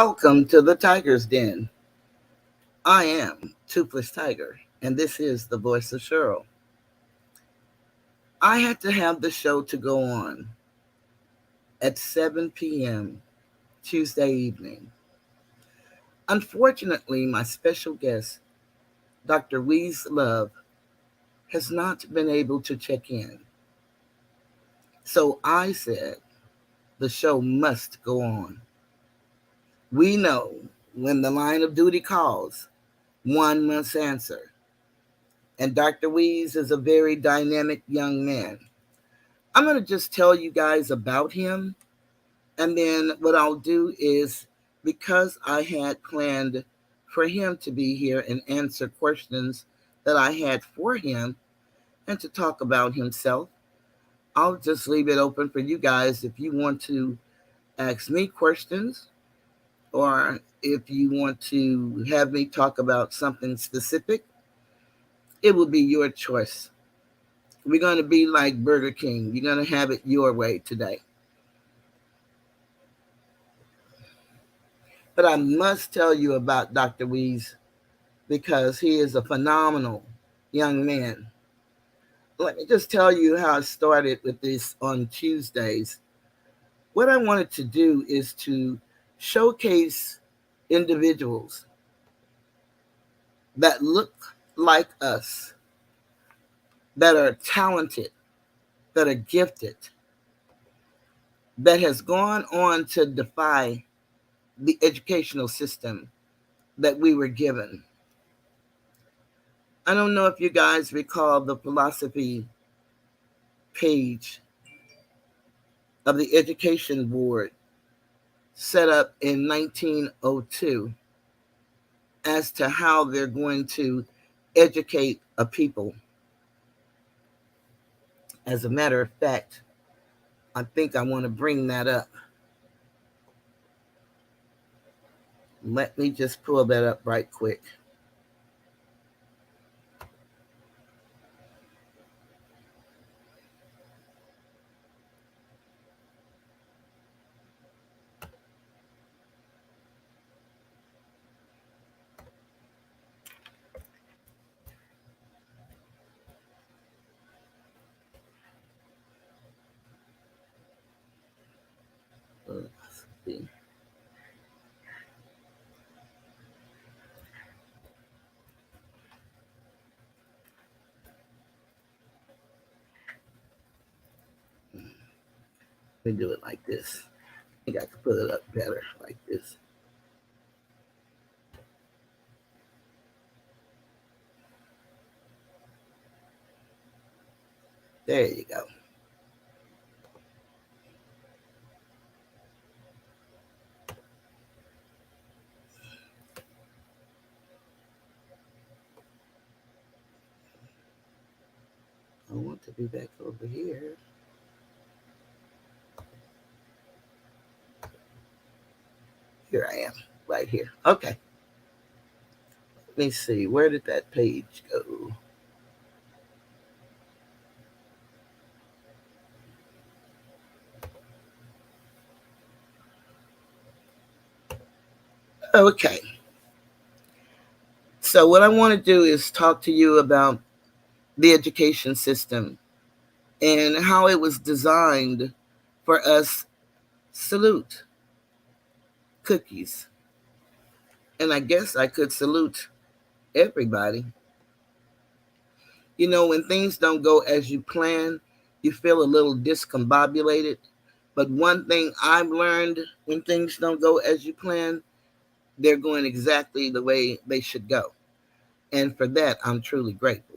Welcome to the Tiger's Den. I am Toothless Tiger, and this is the voice of Cheryl. I had to have the show to go on at 7 p.m. Tuesday evening. Unfortunately, my special guest, Dr. Weeze Love, has not been able to check in. So I said the show must go on. We know when the line of duty calls, one must answer. And Dr. Weeze is a very dynamic young man. I'm going to just tell you guys about him. And then what I'll do is, because I had planned for him to be here and answer questions that I had for him and to talk about himself, I'll just leave it open for you guys if you want to ask me questions or if you want to have me talk about something specific. It will be your choice. We're going to be like Burger King. You're going to have it your way today. But I must tell you about Dr. Weeze because he is a phenomenal young man. Let me just tell you how I started with this on Tuesdays. What I wanted to do is to showcase individuals that look like us, that are talented, that are gifted, that has gone on to defy the educational system that we were given. I don't know if you guys recall the philosophy page of the Education Board set up in 1902 as to how they're going to educate a people. As a matter of fact, I think I want to bring that up. Let me just pull that up right quick. Let's see. Let me do it like this. I think I can put it up better like this. There you go. I want to be back over here. Here I am, right here. Okay. Let me see. Where did that page go? Okay. So, what I want to do is talk to you about the education system and how it was designed for us salute cookies. And I guess I could salute everybody. You know, when things don't go as you plan, you feel a little discombobulated. But one thing I've learned, when things don't go as you plan, they're going exactly the way they should go. And for that, I'm truly grateful.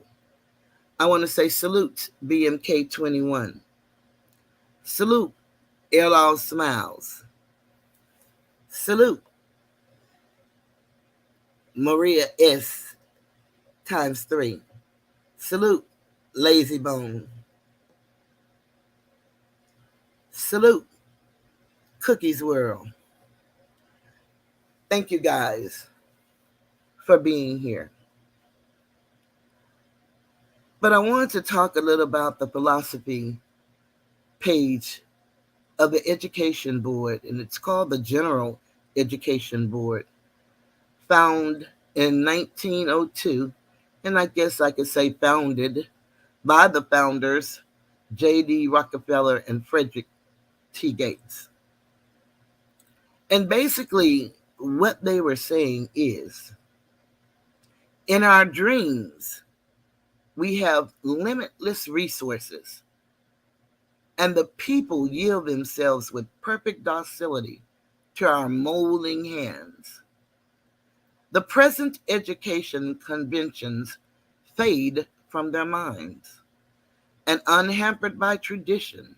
I want to say salute BMK21. Salute LL Smiles. Salute Maria S times 3. Salute Lazy Bone. Salute Cookies World. Thank you guys for being here. But I wanted to talk a little about the philosophy page of the Education Board, and it's called the General Education Board, found in 1902, and I guess I could say founded by the founders, J.D. Rockefeller and Frederick T. Gates. And basically, what they were saying is in our dreams, we have limitless resources, and the people yield themselves with perfect docility to our molding hands. The present education conventions fade from their minds, and unhampered by tradition,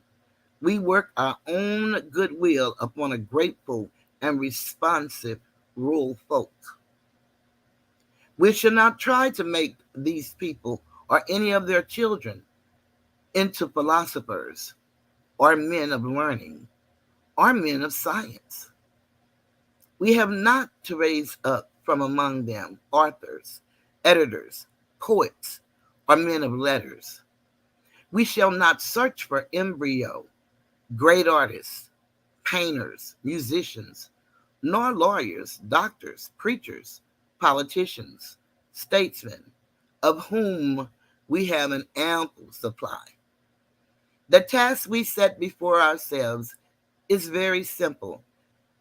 we work our own goodwill upon a grateful and responsive rural folk. We should not try to make these people or any of their children into philosophers or men of learning or men of science. We have not to raise up from among them authors, editors, poets, or men of letters. We shall not search for embryo, great artists, painters, musicians, nor lawyers, doctors, preachers, politicians, statesmen, of whom we have an ample supply. The task we set before ourselves is very simple,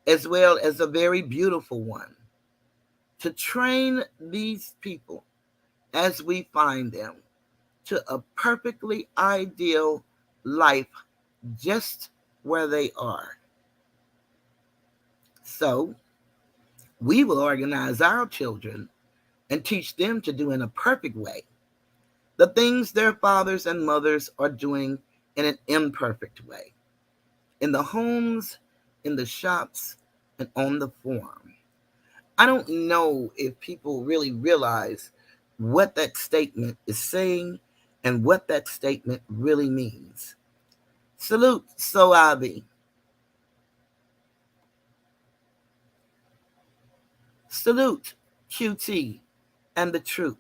as well as a very beautiful one: to train these people as we find them to a perfectly ideal life just where they are. So, we will organize our children and teach them to do in a perfect way the things their fathers and mothers are doing in an imperfect way, in the homes, in the shops, and on the farm. I don't know if people really realize what that statement is saying and what that statement really means. Salute, Soavi. Salute, QT, and the truth.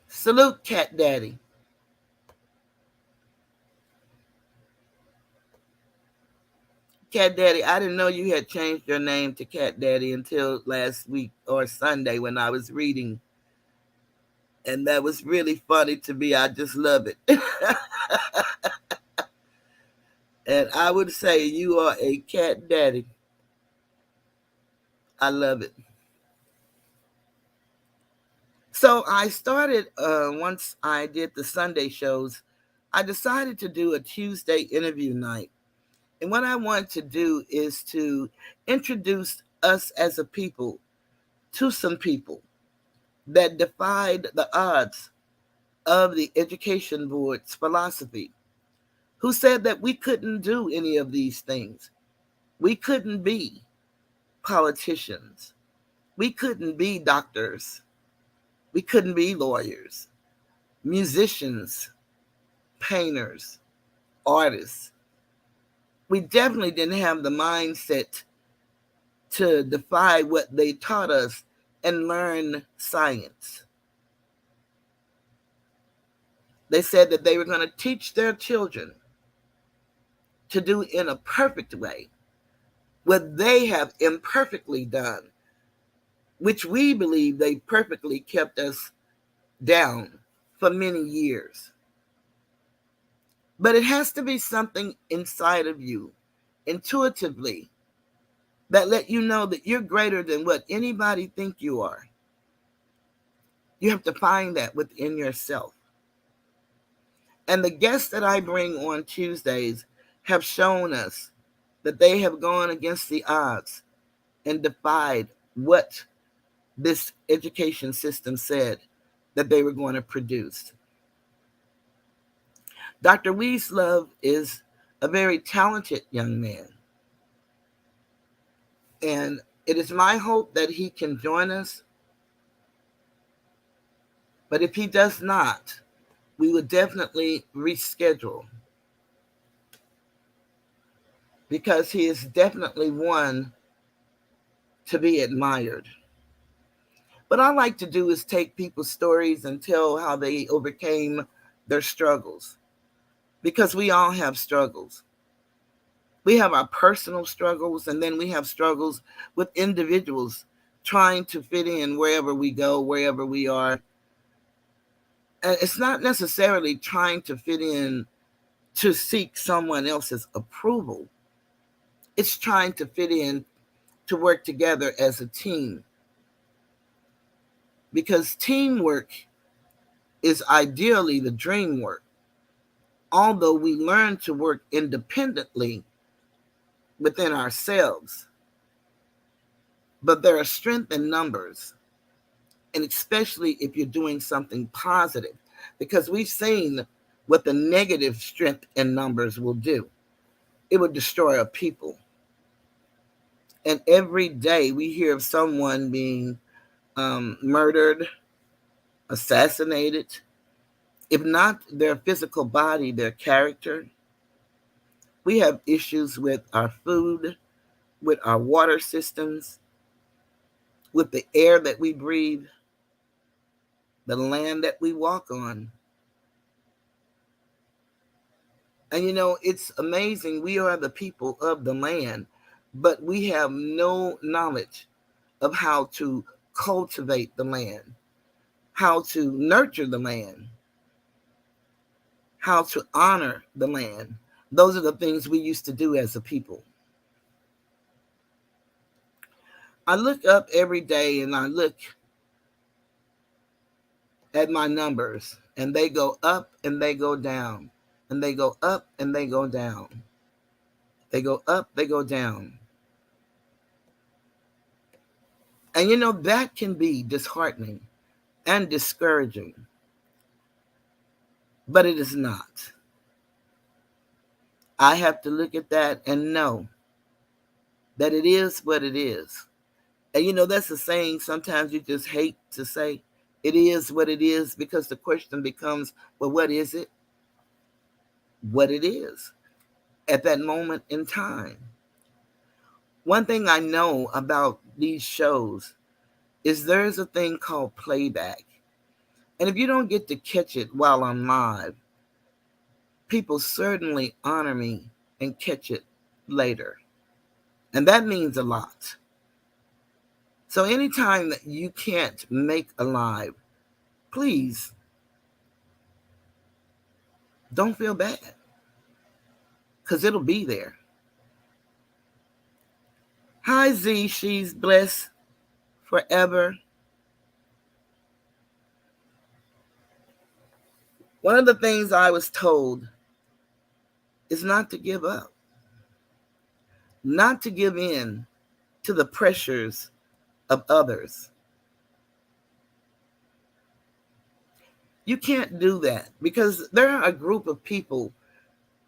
Salute, Cat Daddy. Cat Daddy, I didn't know you had changed your name to Cat Daddy until last week or Sunday when I was reading. And that was really funny to me. I just love it. And I would say you are a cat daddy. I love it. So I started, once I did the Sunday shows, I decided to do a Tuesday interview night. And what I want to do is to introduce us as a people to some people that defied the odds of the Education Board's philosophy, who said that we couldn't do any of these things. We couldn't be politicians. We couldn't be doctors. We couldn't be lawyers, musicians, painters, artists. We definitely didn't have the mindset to defy what they taught us and learn science. They said that they were going to teach their children to do in a perfect way what they have imperfectly done, which we believe they perfectly kept us down for many years. But it has to be something inside of you, intuitively, that let you know that you're greater than what anybody think you are. You have to find that within yourself. And the guests that I bring on Tuesdays have shown us that they have gone against the odds and defied what this education system said that they were going to produce. Dr. Weeslove is a very talented young man. And it is my hope that he can join us. But if he does not, we will definitely reschedule, because he is definitely one to be admired. What I like to do is take people's stories and tell how they overcame their struggles, because we all have struggles. We have our personal struggles, and then we have struggles with individuals trying to fit in wherever we go, wherever we are. And it's not necessarily trying to fit in to seek someone else's approval. It's trying to fit in to work together as a team, because teamwork is ideally the dream work. Although we learn to work independently within ourselves, but there are strength in numbers, and especially if you're doing something positive, because we've seen what the negative strength in numbers will do. It will destroy a people. And every day we hear of someone being murdered, assassinated, if not their physical body, their character. We have issues with our food, with our water systems, with the air that we breathe, the land that we walk on. And it's amazing. We are the people of the land, but we have no knowledge of how to cultivate the land, how to nurture the land, how to honor the land. Those are the things we used to do as a people. I look up every day and I look at my numbers, and they go up and they go down, and they go up and they go down. They go up, they go down. And that can be disheartening and discouraging, but it is not. I have to look at that and know that it is what it is. And that's a saying sometimes you just hate to say. It is what it is, because the question becomes, well, what is it? What it is at that moment in time. One thing I know about these shows is there's a thing called playback. And if you don't get to catch it while I'm live, people certainly honor me and catch it later. And that means a lot. So anytime that you can't make a live, please don't feel bad, because it'll be there. Hi Z, she's blessed forever. One of the things I was told is not to give up, not to give in to the pressures of others. You can't do that, because there are a group of people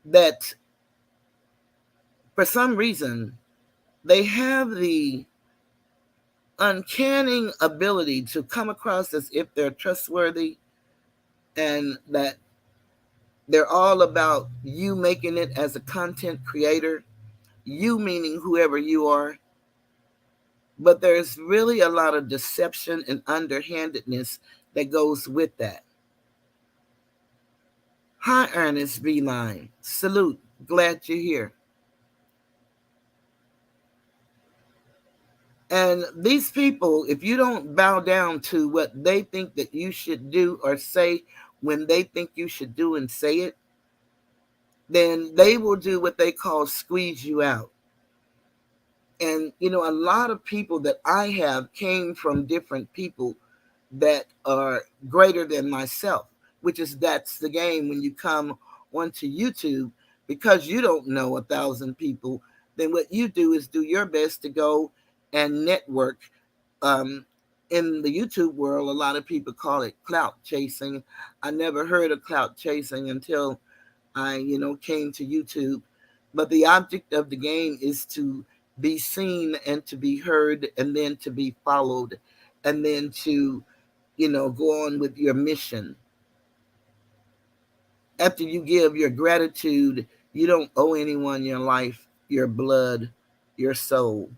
that, for some reason, they have the uncanny ability to come across as if they're trustworthy, and that they're all about you making it as a content creator, you meaning whoever you are. But there's really a lot of deception and underhandedness that goes with that. Hi, Ernest Beeline. Salute. Glad you're here. And these people, if you don't bow down to what they think that you should do or say when they think you should do and say it, then they will do what they call squeeze you out. And, a lot of people that I have came from different people that are greater than myself, which is, that's the game when you come onto YouTube, because you don't know 1,000 people. Then what you do is do your best to go and network. um, in the YouTube world, a lot of people call it clout chasing. I never heard of clout chasing until I came to YouTube. But the object of the game is to be seen and to be heard, and then to be followed, and then to go on with your mission. After you give your gratitude, you don't owe anyone your life, your blood, your soul.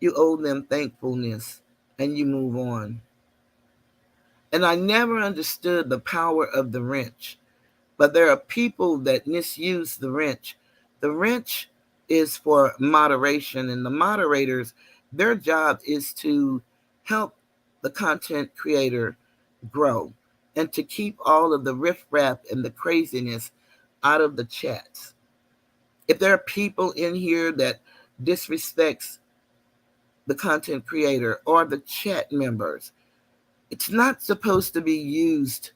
You owe them thankfulness, and you move on. And I never understood the power of the wrench, but there are people that misuse the wrench The wrench is for moderation, and the moderators, their job is to help the content creator grow and to keep all of the riffraff and the craziness out of the chats. If there are people in here that disrespects the content creator or the chat members, it's not supposed to be used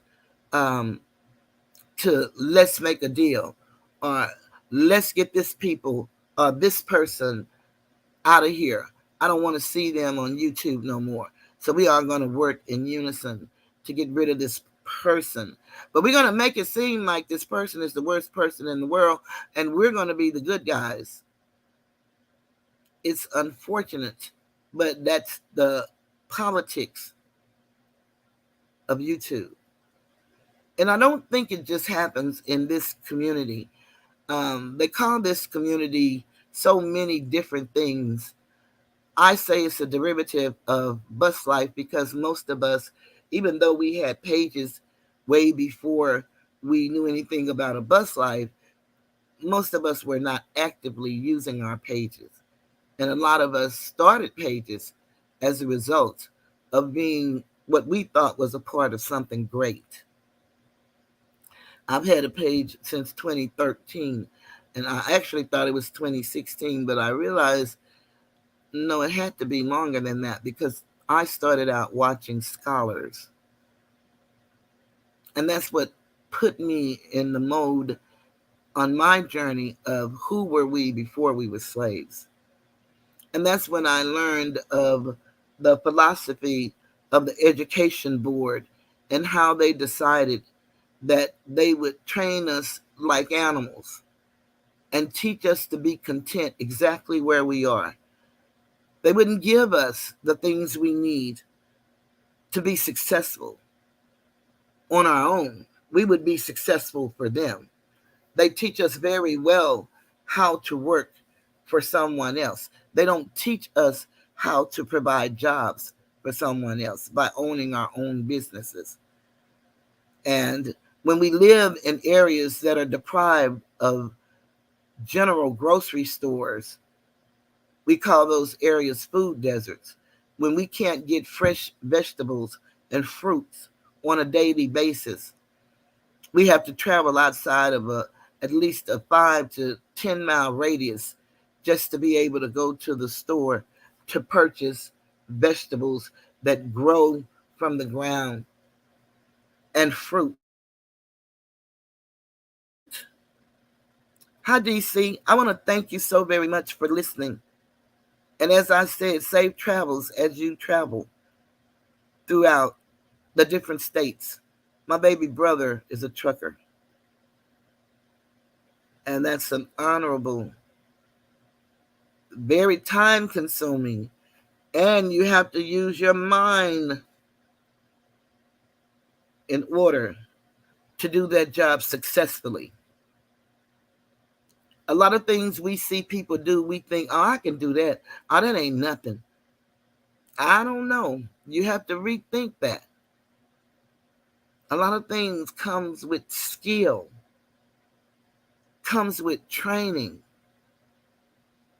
um, to let's make a deal or let's get this people or this person out of here. I don't want to see them on YouTube no more. So we are going to work in unison to get rid of this person. But we're going to make it seem like this person is the worst person in the world and we're going to be the good guys. It's unfortunate, but that's the politics of YouTube. And I don't think it just happens in this community. They call this community so many different things. I say it's a derivative of bus life because most of us, even though we had pages way before we knew anything about a bus life, most of us were not actively using our pages. And a lot of us started pages as a result of being what we thought was a part of something great. I've had a page since 2013, and I actually thought it was 2016, but I realized no, it had to be longer than that because I started out watching scholars. And that's what put me in the mode on my journey of who were we before we were slaves. And that's when I learned of the philosophy of the education board and how they decided that they would train us like animals and teach us to be content exactly where we are. They wouldn't give us the things we need to be successful on our own. We would be successful for them. They teach us very well how to work for someone else. They don't teach us how to provide jobs for someone else by owning our own businesses. And when we live in areas that are deprived of general grocery stores, we call those areas food deserts. When we can't get fresh vegetables and fruits on a daily basis, we have to travel outside of at least a 5 to 10 mile radius just to be able to go to the store to purchase vegetables that grow from the ground and fruit. Hi, DC. I want to thank you so very much for listening. And as I said, safe travels as you travel throughout the different states. My baby brother is a trucker, and that's an honorable, very time consuming, and you have to use your mind in order to do that job successfully. A lot of things we see people do, we think, oh, I can do that. Oh, that ain't nothing. I don't know. You have to rethink that. A lot of things comes with skill, comes with training.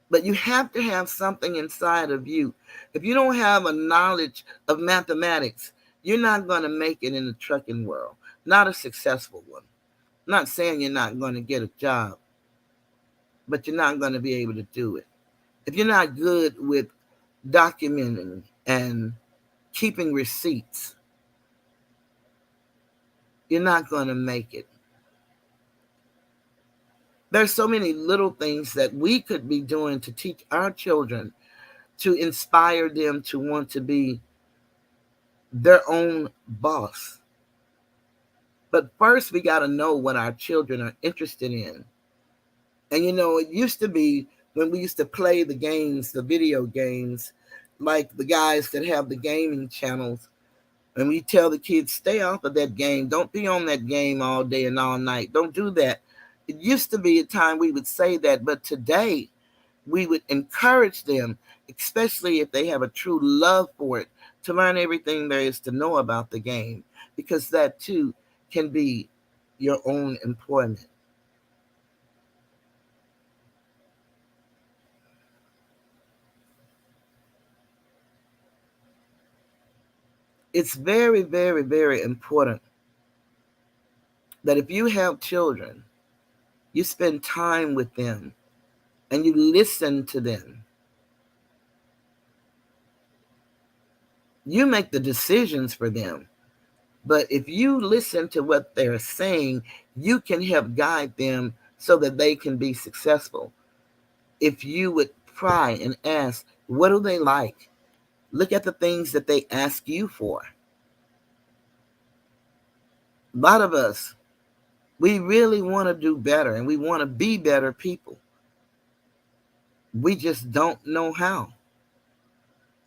But you have to have something inside of you. If you don't have a knowledge of mathematics, you're not going to make it in the trucking world. Not a successful one. I'm not saying you're not going to get a job, but you're not going to be able to do it. If you're not good with documenting and keeping receipts, you're not going to make it. There's so many little things that we could be doing to teach our children, to inspire them to want to be their own boss. But first, we got to know what our children are interested in. And it used to be when we used to play the games, the video games, like the guys that have the gaming channels, and we tell the kids, stay off of that game. Don't be on that game all day and all night. Don't do that. It used to be a time we would say that, but today we would encourage them, especially if they have a true love for it, to learn everything there is to know about the game, because that too can be your own employment. It's very, very, very important that if you have children, you spend time with them and you listen to them. You make the decisions for them. But if you listen to what they're saying, you can help guide them so that they can be successful. If you would pry and ask, what do they like? Look at the things that they ask you for. A lot of us, we really want to do better and we want to be better people. We just don't know how.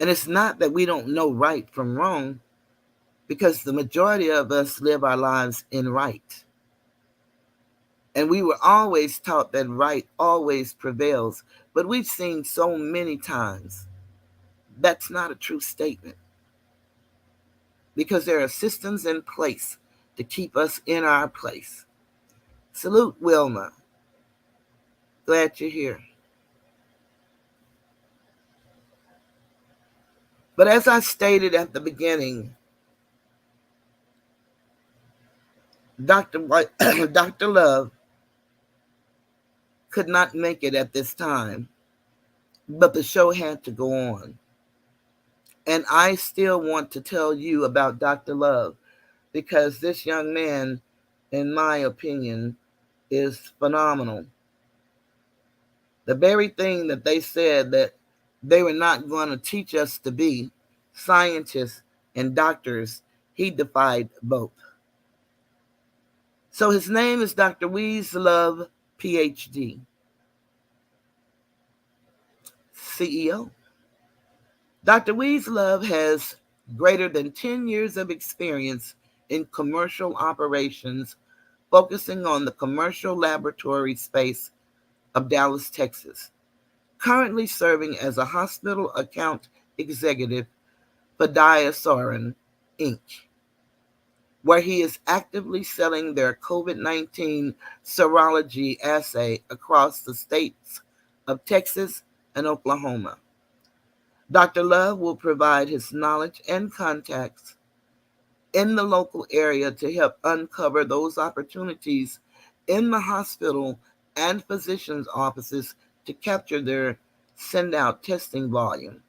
And it's not that we don't know right from wrong, because the majority of us live our lives in right. And we were always taught that right always prevails. But we've seen so many times that's not a true statement, because there are systems in place to keep us in our place. Salute, Wilma. Glad you're here. But as I stated at the beginning, Dr. White, Dr. Love could not make it at this time, but the show had to go on. And I still want to tell you about Dr. Love, because this young man, in my opinion, is phenomenal. The very thing that they said that they were not going to teach us to be scientists and doctors, he defied both. So his name is Dr. Love, Ph.D., CEO. Dr. Love has greater than 10 years of experience in commercial operations, focusing on the commercial laboratory space of Dallas, Texas. Currently serving as a hospital account executive for Diasorin Inc., where he is actively selling their COVID-19 serology assay across the states of Texas and Oklahoma. Dr. Love will provide his knowledge and contacts in the local area to help uncover those opportunities in the hospital and physicians' offices to capture their send-out testing volume.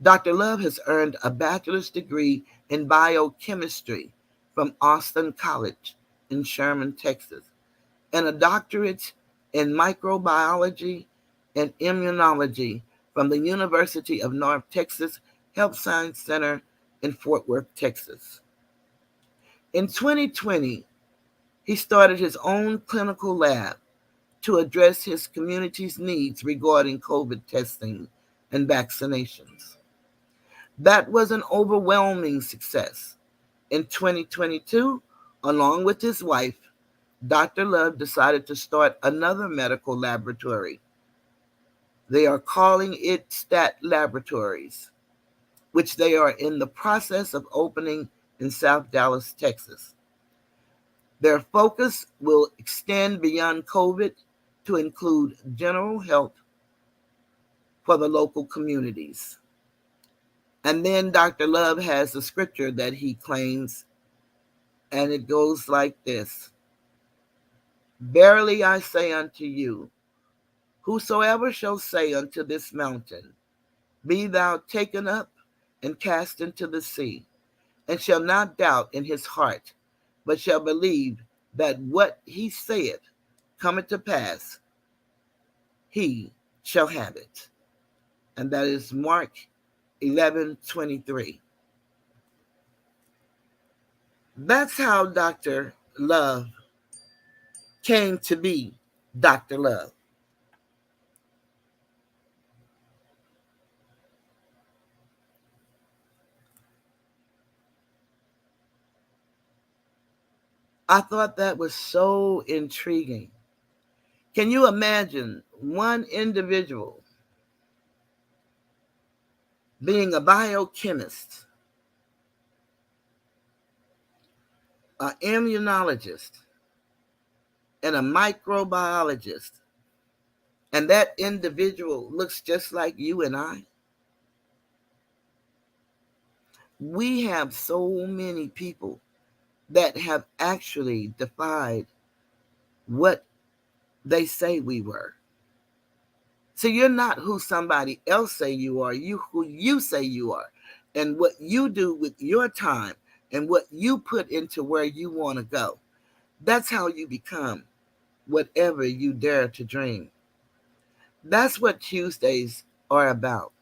Dr. Love has earned a bachelor's degree in biochemistry from Austin College in Sherman, Texas, and a doctorate in microbiology and immunology from the University of North Texas Health Science Center in Fort Worth, Texas. In 2020, he started his own clinical lab to address his community's needs regarding COVID testing and vaccinations. That was an overwhelming success. In 2022, along with his wife, Dr. Love decided to start another medical laboratory. They are calling it STAT Laboratories, which they are in the process of opening in South Dallas, Texas. Their focus will extend beyond COVID to include general health for the local communities. And then Dr. Love has a scripture that he claims, and it goes like this: Verily I say unto you, whosoever shall say unto this mountain, Be thou taken up and cast into the sea, and shall not doubt in his heart, but shall believe that what he saith cometh to pass, he shall have it. And that is Mark 11:23. That's how Dr. Love came to be Dr. Love. I thought that was so intriguing. Can you imagine one individual being a biochemist, an immunologist, and a microbiologist, and that individual looks just like you and I? We have so many people that have actually defied what they say we were. So you're not who somebody else say you are, you who you say you are. And what you do with your time and what you put into where you want to go. That's how you become whatever you dare to dream. That's what Tuesdays are about.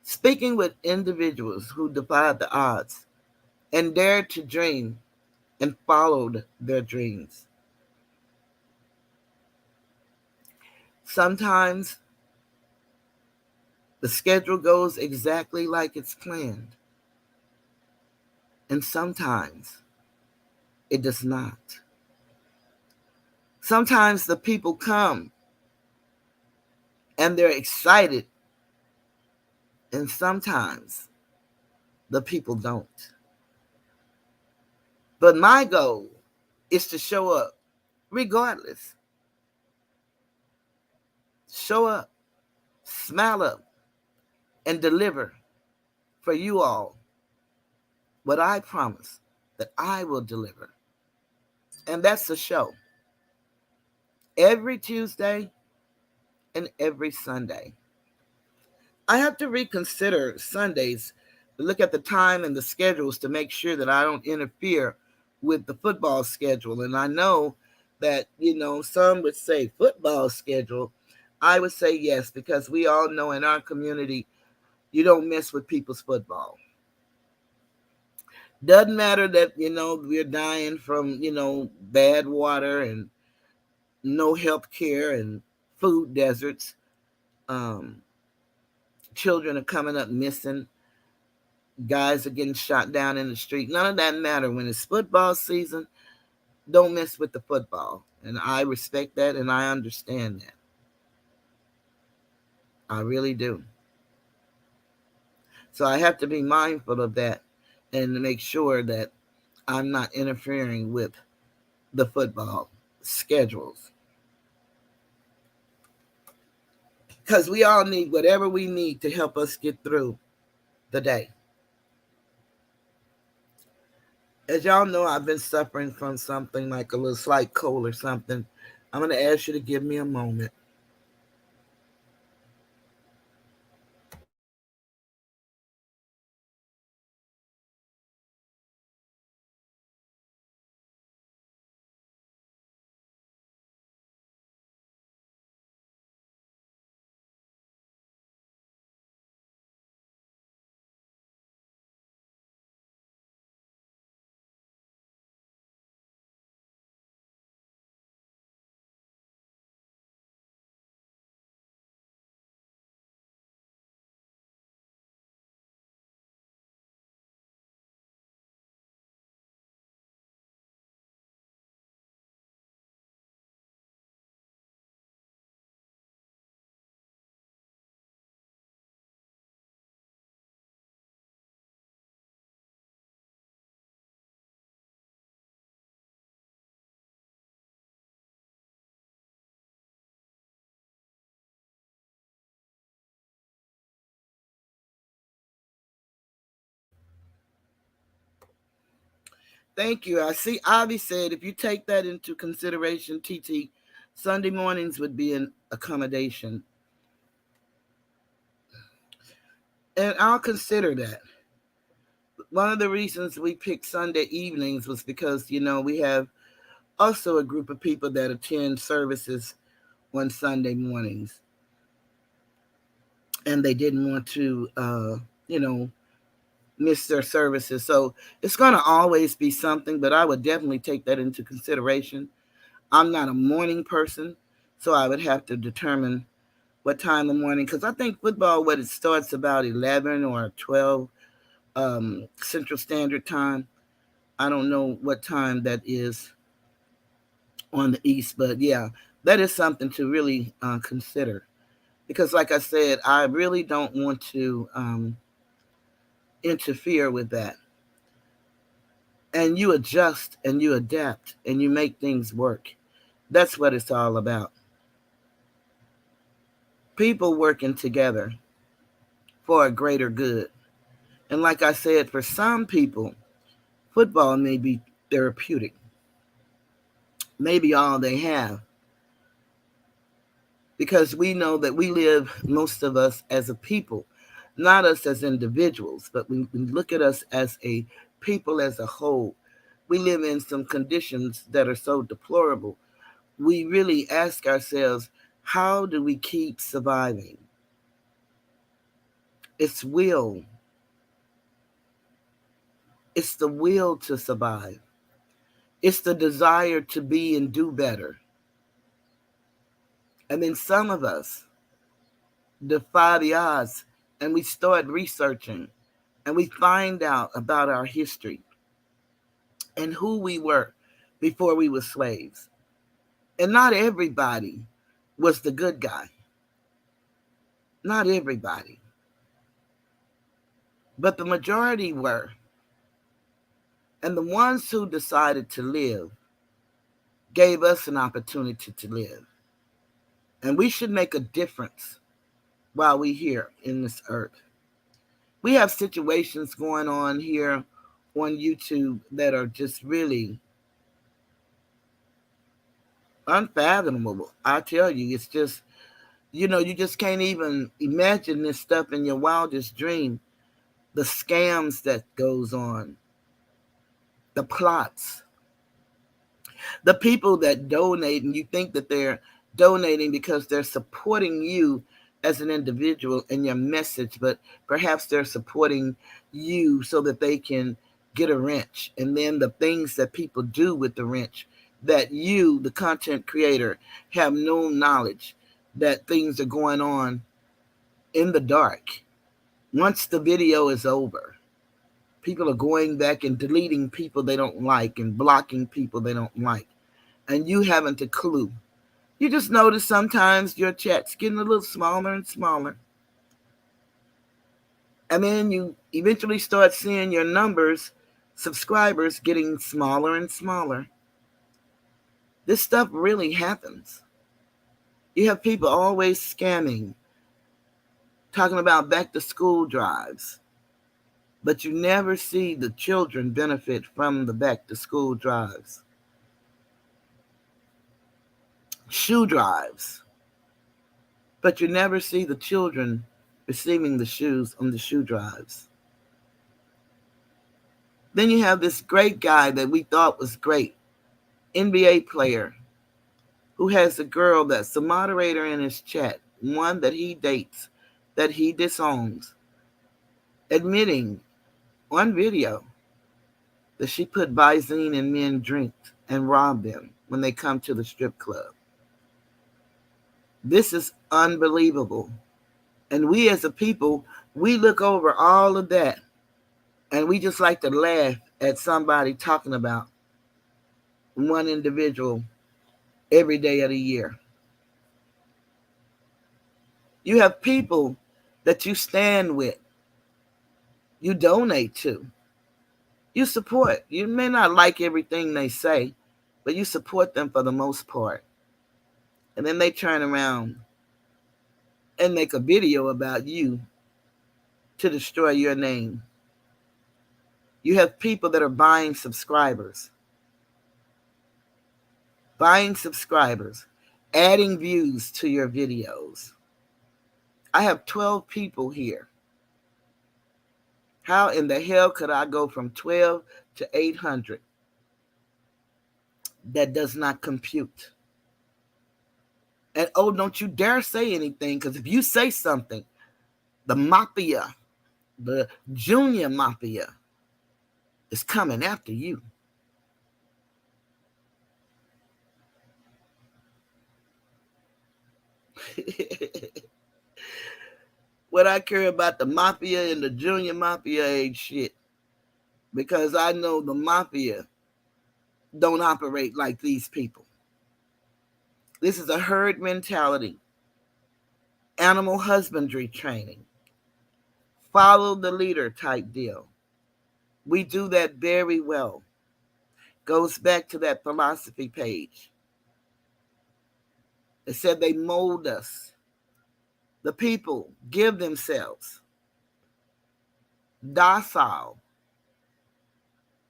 Speaking with individuals who defied the odds and dared to dream and followed their dreams. Sometimes the schedule goes exactly like it's planned, and sometimes it does not. Sometimes the people come and they're excited, and sometimes the people don't. But my goal is to show up regardless. Show up, smile up, and deliver for you all what I promise that I will deliver. And that's the show. Every Tuesday and every Sunday. I have to reconsider Sundays, look at the time and the schedules to make sure that I don't interfere with the football schedule. And I know that, some would say football schedule. I would say yes, because we all know in our community, you don't mess with people's football. Doesn't matter that, we're dying from, bad water and no health care and food deserts. Um, Children are coming up missing. Guys are getting shot down in the street. None of that matter. When it's football season, don't mess with the football. And I respect that and I understand that. I really do. So I have to be mindful of that and to make sure that I'm not interfering with the football schedules. Because we all need whatever we need to help us get through the day. As y'all know, I've been suffering from something like a little slight cold or something. I'm going to ask you to give me a moment. Thank you. I see Avi said if you take that into consideration, TT, Sunday mornings would be an accommodation. And I'll consider that. One of the reasons we picked Sunday evenings was because, we have also a group of people that attend services on Sunday mornings. And they didn't want to, miss their services. So it's going to always be something, but I would definitely take that into consideration. I'm not a morning person, so I would have to determine what time in the morning, because I think football, what it starts about 11 or 12 Central Standard Time. I don't know what time that is on the East, but yeah, that is something to really consider. Because, like I said, I really don't want to interfere with that. And you adjust and you adapt and you make things work. That's what it's all about. People working together for a greater good. And like I said, for some people, football may be therapeutic, maybe all they have, because we know that we live, most of us, as a people, not us as individuals, but we look at us as a people as a whole. We live in some conditions that are so deplorable. We really ask ourselves, how do we keep surviving? It's will. It's the will to survive. It's the desire to be and do better. And then some of us defy the odds and we start researching and we find out about our history and who we were before we were slaves. And not everybody was the good guy. Not everybody. But the majority were. And the ones who decided to live gave us an opportunity to live. And we should make a difference while we're here in this earth. We have situations going on here on YouTube that are just really unfathomable. I tell you, it's just, you just can't even imagine this stuff in your wildest dream. The scams that goes on, the plots, the people that donate, and you think that they're donating because they're supporting you as an individual and your message, but perhaps they're supporting you so that they can get a wrench. And then the things that people do with the wrench, that you, the content creator, have no knowledge that things are going on in the dark. Once the video is over, people are going back and deleting people they don't like and blocking people they don't like. And you haven't a clue. You just notice sometimes your chat's getting a little smaller and smaller. And then you eventually start seeing your numbers, subscribers, getting smaller and smaller. This stuff really happens. You have people always scamming, talking about back to school drives. But you never see the children benefit from the back to school drives. Shoe drives. But you never see the children receiving the shoes on the shoe drives. Then you have this great guy that we thought was great, NBA player, who has a girl that's the moderator in his chat, one that he dates, that he disowns, admitting on video that she put Visine in men drinks and robbed them when they come to the strip club. This is unbelievable. And we as a people, we look over all of that and we just like to laugh at somebody talking about one individual every day of the year. You have people that you stand with, you donate to, you support. You may not like everything they say, but you support them for the most part. And then they turn around and make a video about you to destroy your name. You have people that are buying subscribers, adding views to your videos. I have 12 people here. How in the hell could I go from 12 to 800? That does not compute. And oh, don't you dare say anything, because if you say something, the mafia, the junior mafia, is coming after you. What I care about the mafia and the junior mafia ain't shit. Because I know the mafia don't operate like these people. This is a herd mentality, animal husbandry training, follow the leader type deal. We do that very well. Goes back to that philosophy page. It said they mold us. The people give themselves. docile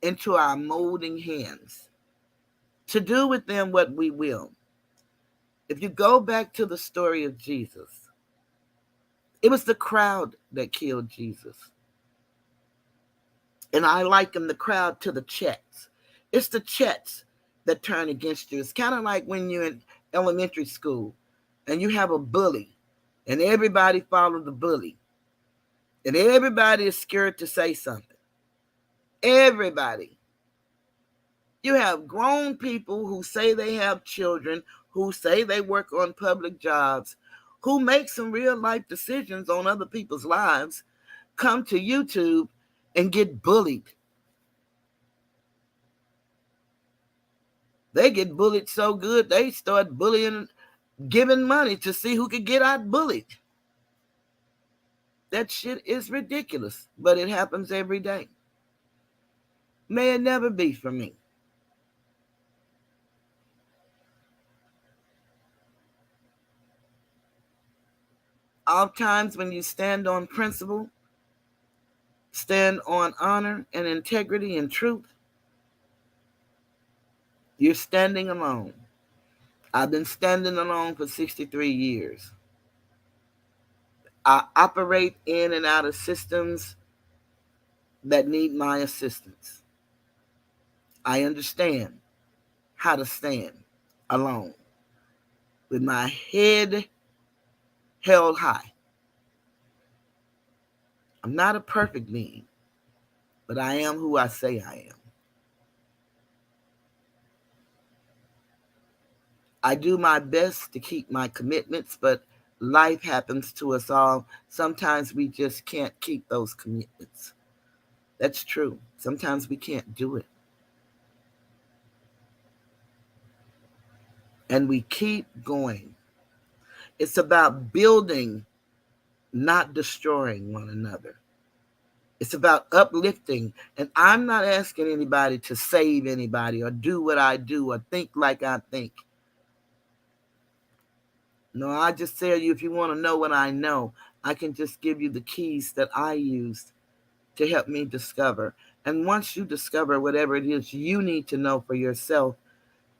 into our molding hands to do with them what we will. If you go back to the story of Jesus, it was the crowd that killed Jesus. And I liken the crowd to the Chets. It's the Chets that turn against you. It's kind of like when you're in elementary school and you have a bully and everybody follows the bully and everybody is scared to say something. Everybody. You have grown people who say they have children, who say they work on public jobs, who make some real life decisions on other people's lives, come to YouTube and get bullied. They get bullied so good, they start bullying, giving money to see who could get out bullied. That shit is ridiculous, but it happens every day. May it never be for me. Oftentimes when you stand on principle, stand on honor and integrity and truth, you're standing alone. I've been standing alone for 63 years. I operate in and out of systems that need my assistance. I understand how to stand alone with my head held high. I'm not a perfect being, but I am who I say I am. I do my best to keep my commitments, but life happens to us all. Sometimes we just can't keep those commitments. That's true. Sometimes we can't do it. And we keep going. It's about building, not destroying one another. It's about uplifting. And I'm not asking anybody to save anybody or do what I do or think like I think. No, I just tell you, if you want to know what I know, I can just give you the keys that I used to help me discover. And once you discover whatever it is you need to know for yourself,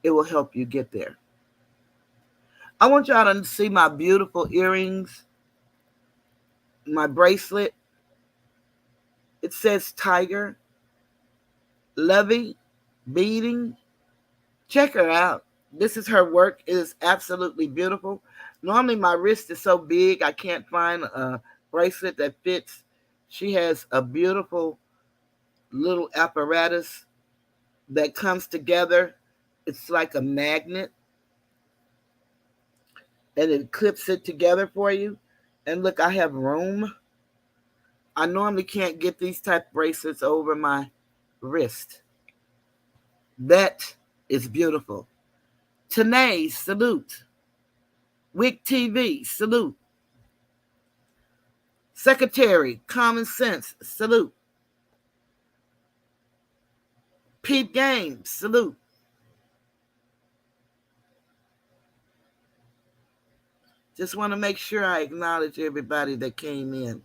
it will help you get there. I want y'all to see my beautiful earrings, my bracelet. It says Tiger, Lovey, Beading. Check her out. This is her work. It is absolutely beautiful. Normally my wrist is so big I can't find a bracelet that fits. She has a beautiful little apparatus that comes together. It's like a magnet and it clips it together for you. And look, I have room. I normally can't get these type of bracelets over my wrist. That is beautiful. Tanae, salute. Wick TV, salute. Secretary, Common Sense, salute. Peep Games, salute. Just want to make sure I acknowledge everybody that came in.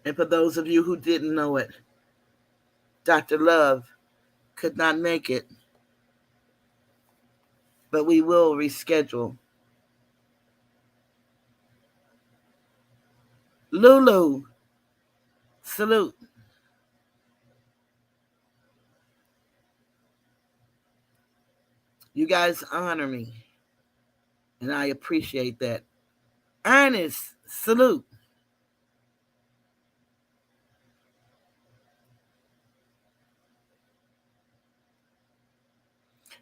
And for those of you who didn't know it, Dr. Love could not make it, but we will reschedule. Lulu, salute. You guys honor me, and I appreciate that. Ernest, salute.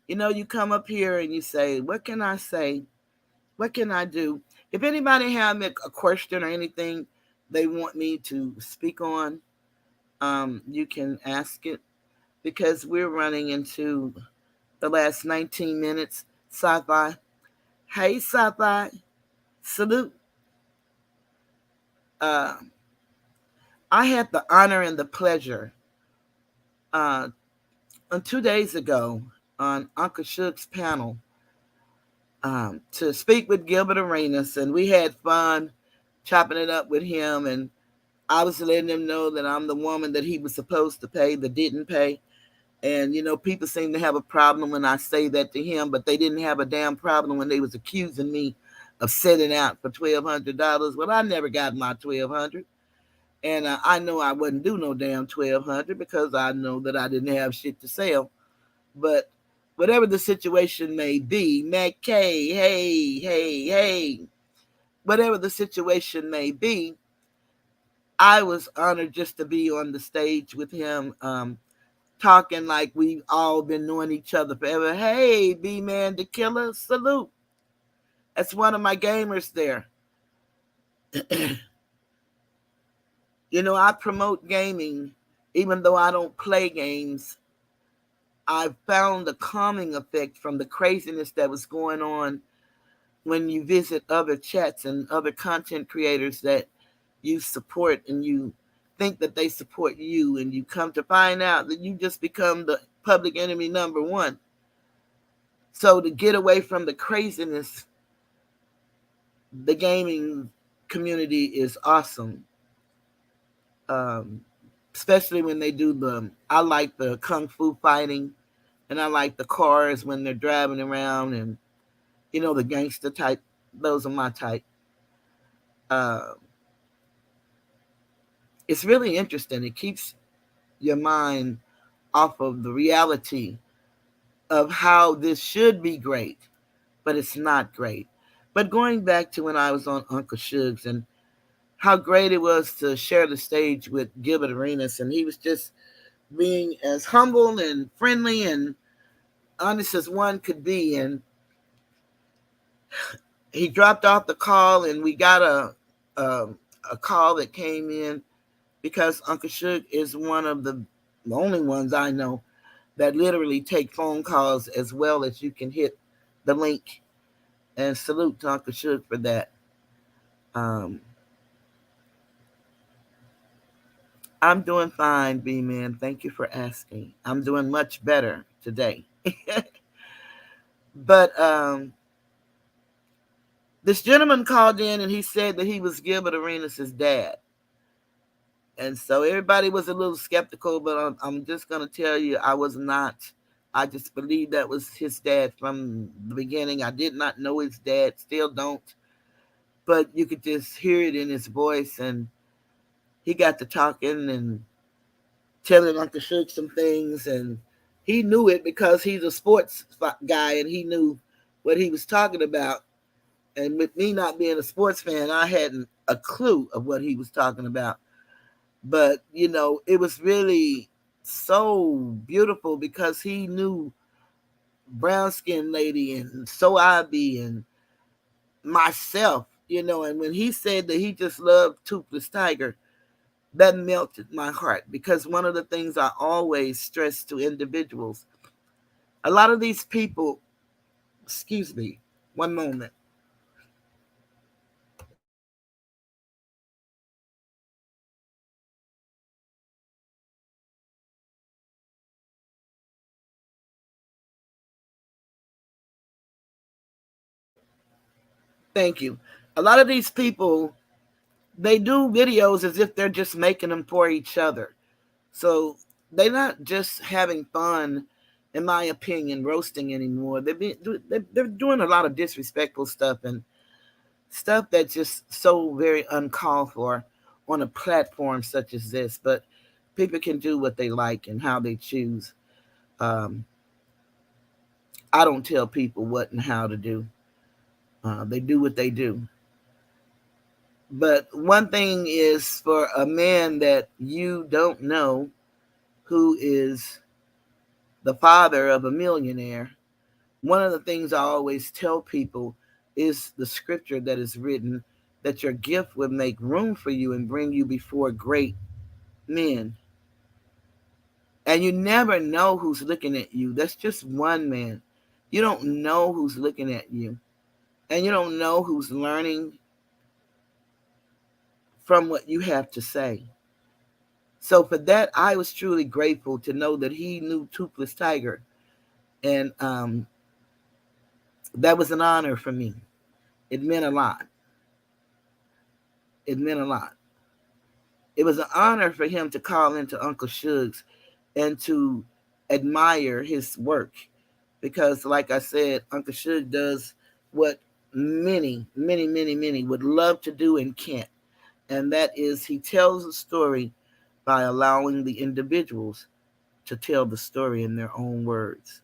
You know, you come up here and you say, what can I say? What can I do? If anybody have a question or anything they want me to speak on, you can ask it because we're running into the last 19 minutes. Sci-fi. Hey, Sci-fi. Salute. Uh, I had the honor and the pleasure on 2 days ago on Uncle Shook's panel to speak with Gilbert Arenas, and we had fun. chopping it up with him, and I was letting him know that I'm the woman that he was supposed to pay that didn't pay. And people seem to have a problem when I say that to him, but they didn't have a damn problem when they was accusing me of setting out for $1,200. Well, I never got my 1,200, and I know I wouldn't do no damn 1,200 because I know that I didn't have shit to sell. But whatever the situation may be, McKay, hey, hey, hey, whatever the situation may be, I was honored just to be on the stage with him, talking like we've all been knowing each other forever. Hey, B Man the Killer, salute. That's one of my gamers there. I promote gaming, even though I don't play games. I found a calming effect from the craziness that was going on when you visit other chats and other content creators that you support, and you think that they support you, and you come to find out that you just become the public enemy number one. So to get away from the craziness, the gaming community is awesome. Um, Especially when they do I like the kung fu fighting, and I like the cars when they're driving around, and the gangster type. Those are my type. Uh, it's really interesting. It keeps your mind off of the reality of how this should be great, but it's not great. But going back to when I was on Uncle Shugs, and how great it was to share the stage with Gilbert Arenas, and he was just being as humble and friendly and honest as one could be. And he dropped off the call, and we got a, a call that came in because Uncle Shug is one of the only ones I know that literally take phone calls as well as you can hit the link. And salute to Uncle Shug for that. Um, I'm doing fine, B Man. Thank you for asking. I'm doing much better today. But this gentleman called in, and he said that he was Gilbert Arenas' dad. And so everybody was a little skeptical, but I'm just going to tell you, I was not. I just believed that was his dad from the beginning. I did not know his dad, still don't. But you could just hear it in his voice. And he got to talking and telling Uncle Shook some things. And he knew it because he's a sports guy, and he knew what he was talking about. And with me not being a sports fan, I hadn't a clue of what he was talking about. But, it was really so beautiful because he knew brown skinned lady, and so I be, and myself, and when he said that he just loved Toothless Tiger, that melted my heart, because one of the things I always stress to individuals, a lot of these people, excuse me, one moment. Thank you. A lot of these people, they do videos as if they're just making them for each other. So they're not just having fun, in my opinion, roasting anymore. They're doing a lot of disrespectful stuff, and stuff that's just so very uncalled for on a platform such as this. But people can do what they like and how they choose. Um, I don't tell people what and how to do. They do what they do. But one thing is, for a man that you don't know, who is the father of a millionaire, one of the things I always tell people is the scripture that is written, that your gift would make room for you and bring you before great men. And you never know who's looking at you. That's just one man. You don't know who's looking at you. And you don't know who's learning from what you have to say. So for that, I was truly grateful to know that he knew Toothless Tiger. And that was an honor for me. It meant a lot. It meant a lot. It was an honor for him to call into Uncle Shug's and to admire his work because, like I said, Uncle Shug does what many would love to do and can't. And that is he tells a story by allowing the individuals to tell the story in their own words.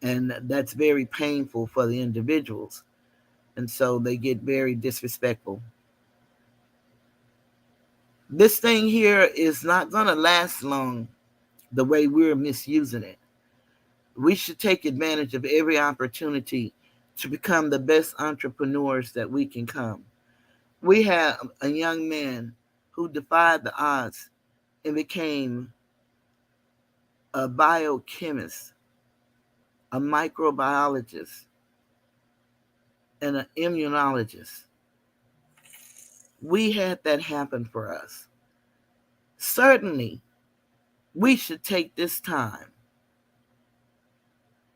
And that's very painful for the individuals. And so they get very disrespectful. This thing here is not going to last long the way we're misusing it. We should take advantage of every opportunity to become the best entrepreneurs that we can come. We have a young man who defied the odds and became a biochemist, a microbiologist, and an immunologist. We had that happen for us. Certainly, we should take this time.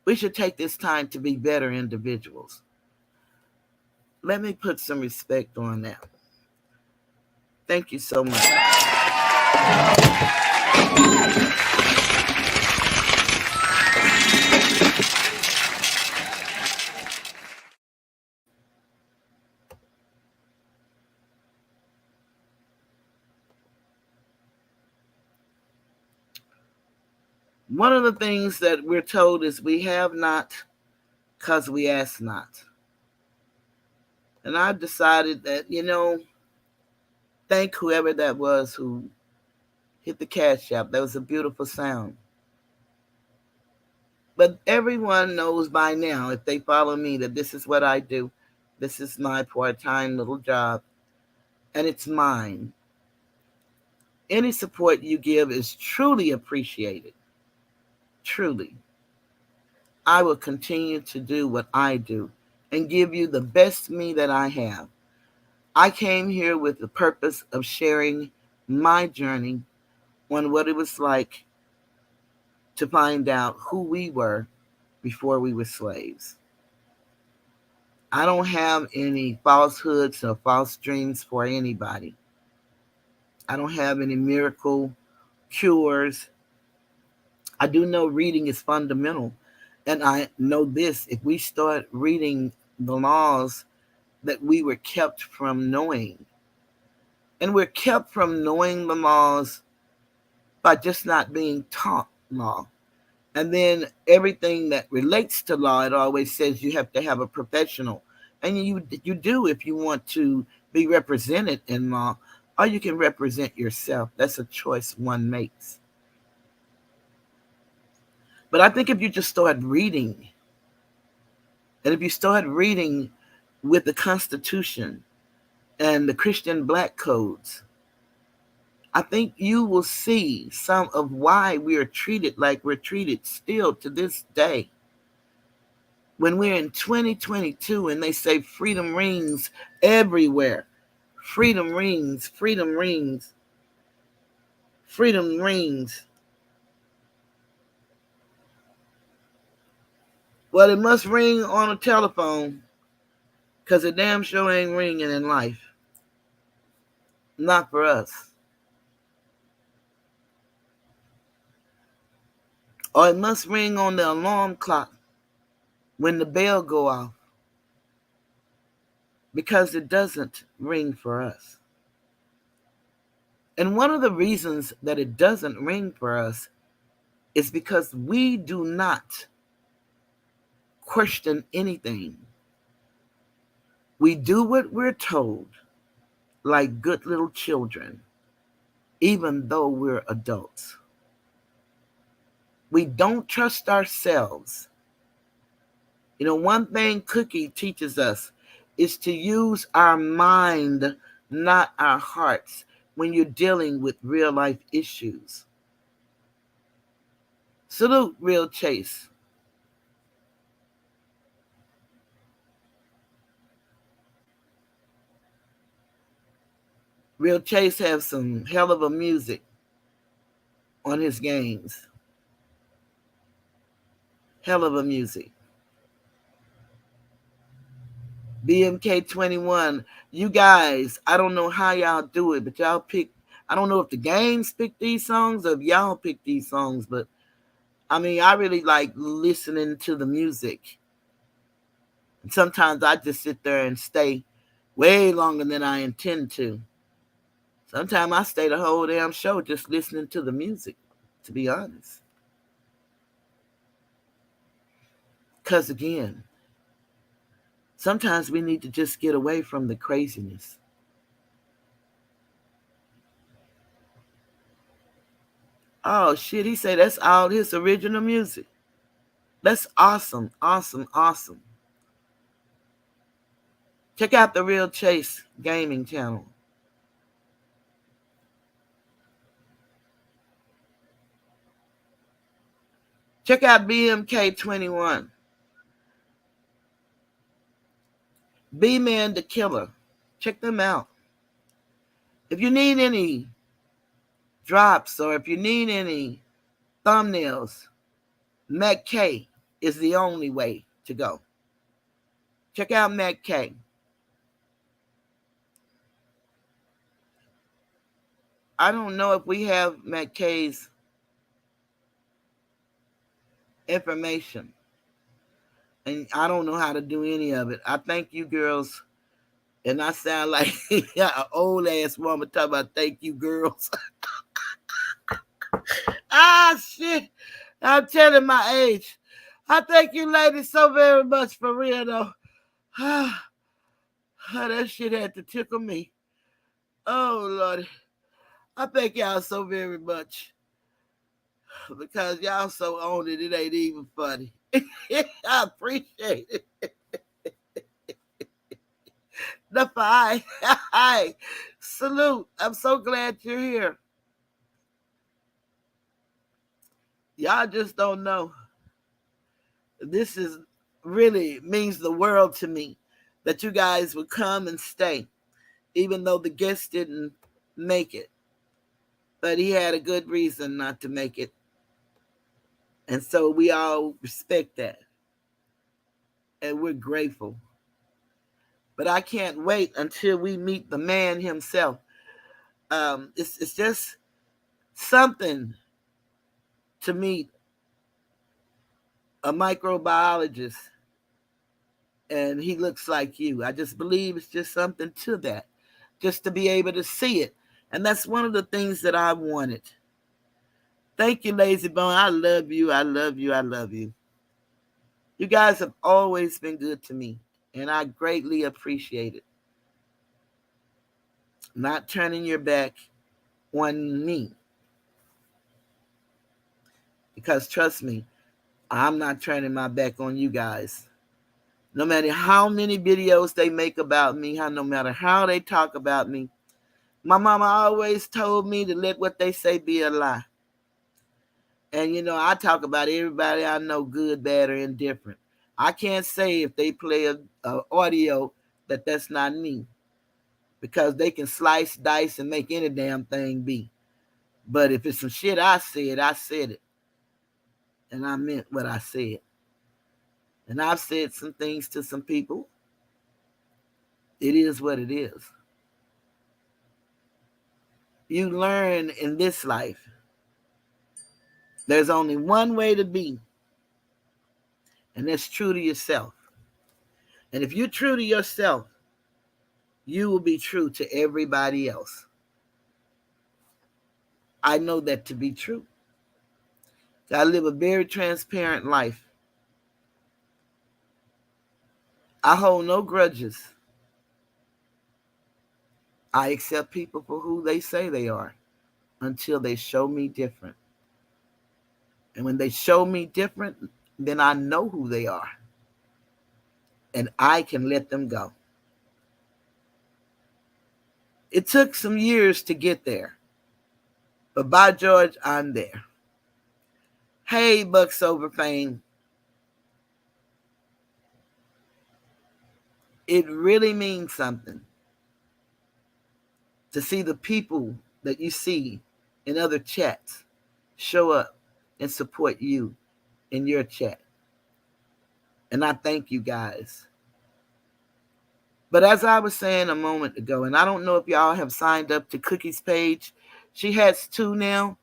We should take this time to be better individuals. Let me put some respect on that. Thank you so much. One of the things that we're told is we have not because we ask not. And I've decided that, thank whoever that was who hit the cash app. That was a beautiful sound. But everyone knows by now, if they follow me, that this is what I do. This is my part-time little job, and it's mine. Any support you give is truly appreciated. Truly. I will continue to do what I do and give you the best me that I have. I came here with the purpose of sharing my journey on what it was like to find out who we were before we were slaves. I don't have any falsehoods or false dreams for anybody. I don't have any miracle cures. I do know reading is fundamental. And I know this, if we start reading the laws that we were kept from knowing, and we're kept from knowing the laws by just not being taught law. And then everything that relates to law, it always says you have to have a professional. And you do if you want to be represented in law, or you can represent yourself. That's a choice one makes. But I think if you just start reading, and if you start reading with the Constitution and the Christian Black codes, I think you will see some of why we are treated like we're treated still to this day. When we're in 2022 and they say freedom rings everywhere, freedom rings, freedom rings, freedom rings. Well, it must ring on a telephone because it damn sure ain't ringing in life. Not for us. Or it must ring on the alarm clock when the bell go off because it doesn't ring for us. And one of the reasons that it doesn't ring for us is because we do not question anything. We do what we're told, like good little children, even though we're adults. We don't trust ourselves. One thing Cookie teaches us is to use our mind, not our hearts, when you're dealing with real life issues. Salute, Real Chase. Real Chase has some hell of a music on his games. Hell of a music. BMK21. You guys, I don't know how y'all do it, but y'all pick. I don't know if the games pick these songs or if y'all pick these songs, but I mean, I really like listening to the music. And sometimes I just sit there and stay way longer than I intend to. Sometimes I stay the whole damn show just listening to the music, to be honest. Because again, sometimes we need to just get away from the craziness. Oh shit, he said that's all his original music. That's awesome, awesome, awesome. Check out the Real Chase Gaming channel. Check out BMK21. B-Man the Killer. Check them out. If you need any drops or if you need any thumbnails, Mac K is the only way to go. Check out Mac K. I don't know if we have Mac K's information. And I don't know how to do any of it. I thank you girls. And I sound like an old ass woman talking about thank you girls. Ah, shit. I'm telling my age. I thank you ladies so very much for real, though. Ah, that shit had to tickle me. Oh, Lord. I thank y'all so very much. Because y'all so on it, it ain't even funny. I appreciate it. The five. Hi. Salute. I'm so glad you're here. Y'all just don't know. This is really means the world to me that you guys would come and stay, even though the guest didn't make it. But he had a good reason not to make it. And so we all respect that. And we're grateful. But I can't wait until we meet the man himself. It's just something to meet a microbiologist and he looks like you. I just believe it's just something to that, just to be able to see it. And that's one of the things that I wanted. Thank you, Lazy Bone. I love you. I love you. I love you. You guys have always been good to me, and I greatly appreciate it. Not turning your back on me. Because trust me, I'm not turning my back on you guys. No matter how many videos they make about me, no matter how they talk about me, my mama always told me to let what they say be a lie. And, I talk about everybody I know, good, bad, or indifferent. I can't say if they play a audio that's not me. Because they can slice, dice, and make any damn thing be. But if it's some shit I said it. And I meant what I said. And I've said some things to some people. It is what it is. You learn in this life. There's only one way to be. And that's true to yourself. And if you're true to yourself, you will be true to everybody else. I know that to be true. I live a very transparent life. I hold no grudges. I accept people for who they say they are until they show me different. And when they show me different, then I know who they are. And I can let them go. It took some years to get there. But by George, I'm there. Hey, Bucks Over Fame. It really means something to see the people that you see in other chats show up and support you in your chat. And I thank you guys. But as I was saying a moment ago, and I don't know if y'all have signed up to Cookie's page, she has two now.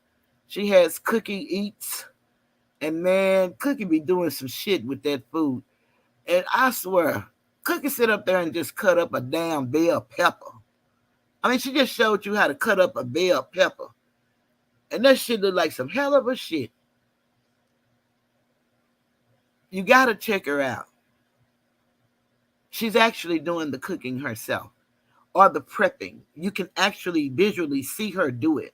She has Cookie Eats, and man, Cookie be doing some shit with that food. And I swear, Cookie sit up there and just cut up a damn bell pepper. I mean, she just showed you how to cut up a bell pepper. And that shit look like some hell of a shit. You gotta check her out. She's actually doing the cooking herself or the prepping. You can actually visually see her do it.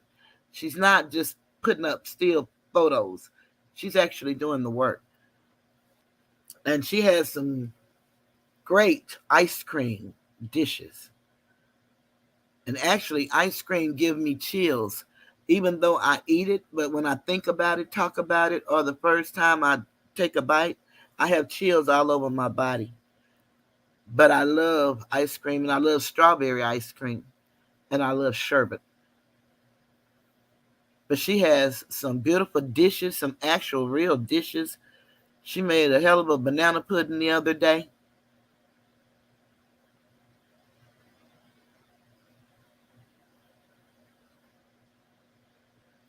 She's not just putting up still photos. She's actually doing the work. And she has some great ice cream dishes. And actually, ice cream gives me chills, even though I eat it. But when I think about it, talk about it, or the first time I take a bite, I have chills all over my body. But I love ice cream, and I love strawberry ice cream, and I love sherbet. But she has some beautiful dishes, some actual real dishes. She made a hell of a banana pudding the other day.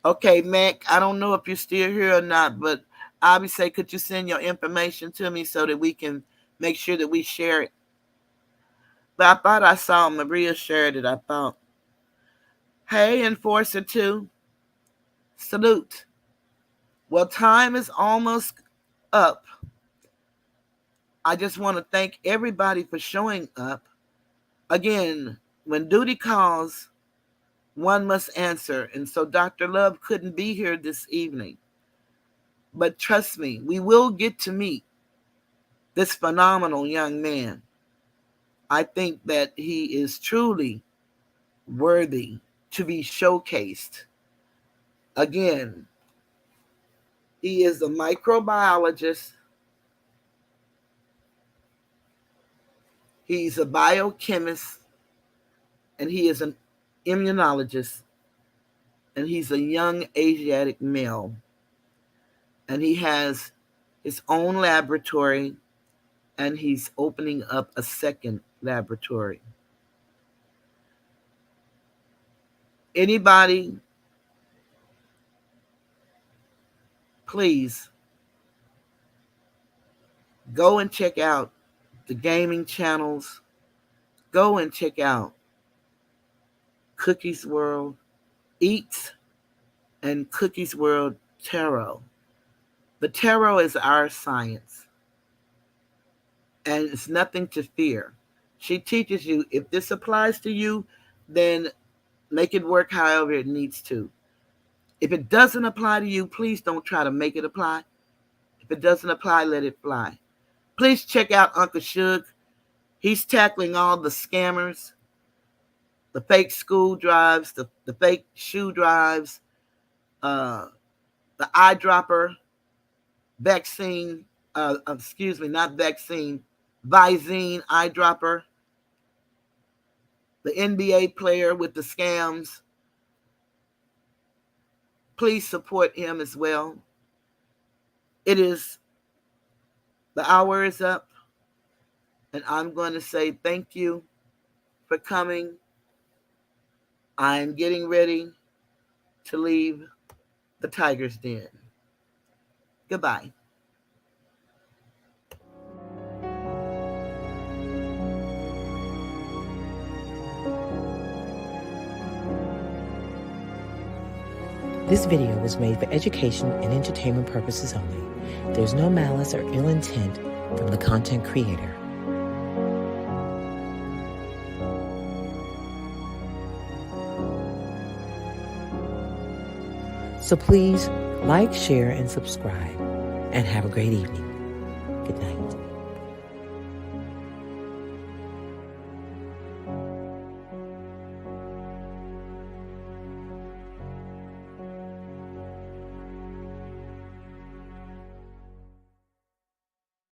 Okay, Mac, I don't know if you're still here or not, but obviously, could you send your information to me so that we can make sure that we share it? But I thought I saw Maria shared it. I thought, hey, Enforcer 2, salute. Well, time is almost up. I just want to thank everybody for showing up. Again, when duty calls, one must answer. And so Dr. Love couldn't be here this evening. But trust me, we will get to meet this phenomenal young man. I think that he is truly worthy to be showcased. Again, he is a microbiologist. He's a biochemist, and he is an immunologist, and he's a young Asiatic male. And he has his own laboratory, and he's opening up a second laboratory. Anybody, please go and check out the gaming channels. Go and check out Cookie's World Eats and Cookie's World Tarot. The tarot is our science, and it's nothing to fear. She teaches you, if this applies to you, then make it work however it needs to. If it doesn't apply to you, please don't try to make it apply. If it doesn't apply, let it fly. Please check out Uncle Suge. He's tackling all the scammers, the fake school drives, the fake shoe drives, the eyedropper, vaccine, not vaccine, Visine eyedropper, the NBA player with the scams. Please support him as well. The hour is up, and I'm going to say thank you for coming. I'm getting ready to leave the Tiger's Den. Goodbye. This video was made for education and entertainment purposes only. There's no malice or ill intent from the content creator. So please like, share, and subscribe, and have a great evening. Good night.